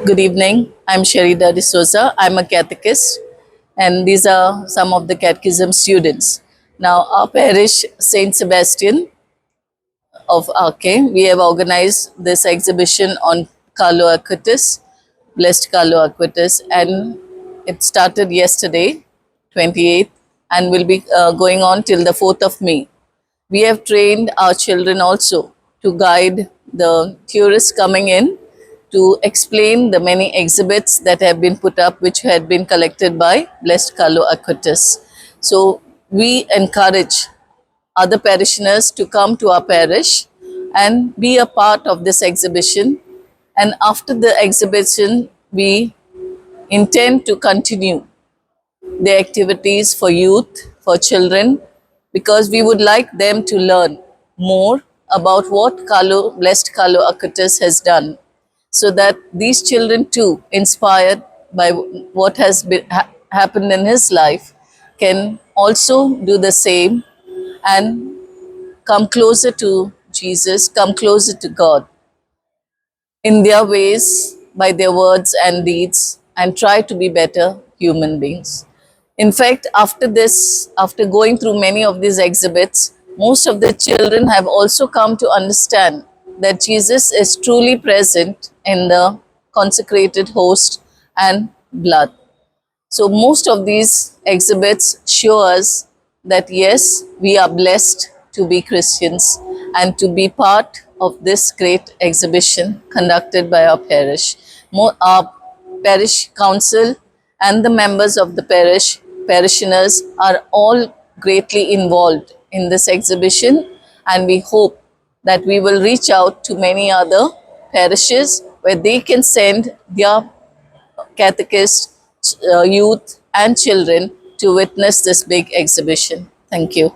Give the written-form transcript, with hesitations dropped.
Good evening. I'm Sherida D'Souza. I'm a catechist, and these are some of the catechism students. Now, our parish, Saint Sebastian of Arke, we have organized this exhibition on Carlo Aquinas, Blessed Carlo Aquinas, and it started yesterday, 28th, and will be going on till the 4th of May. We have trained our children also to guide the tourists coming in to explain the many exhibits that have been put up, which had been collected by Blessed Carlo Aquinas. So we encourage other parishioners to come to our parish and be a part of this exhibition. And after the exhibition, we intend to continue the activities for youth, for children, because we would like them to learn more about what Blessed Carlo Acutis has done, so that these children too, inspired by what has happened in his life, can also do the same and come closer to Jesus, come closer to God in their ways, by their words and deeds, and try to be better human beings. In fact, after this, after going through many of these exhibits, most of the children have also come to understand that Jesus is truly present in the consecrated host and blood. So, most of these exhibits show us that yes, we are blessed to be Christians and to be part of this great exhibition conducted by our parish. Our parish council and the members of the parish, parishioners, are all greatly involved in this exhibition, and we hope that we will reach out to many other parishes where they can send their catechists, youth, and children to witness this big exhibition. Thank you.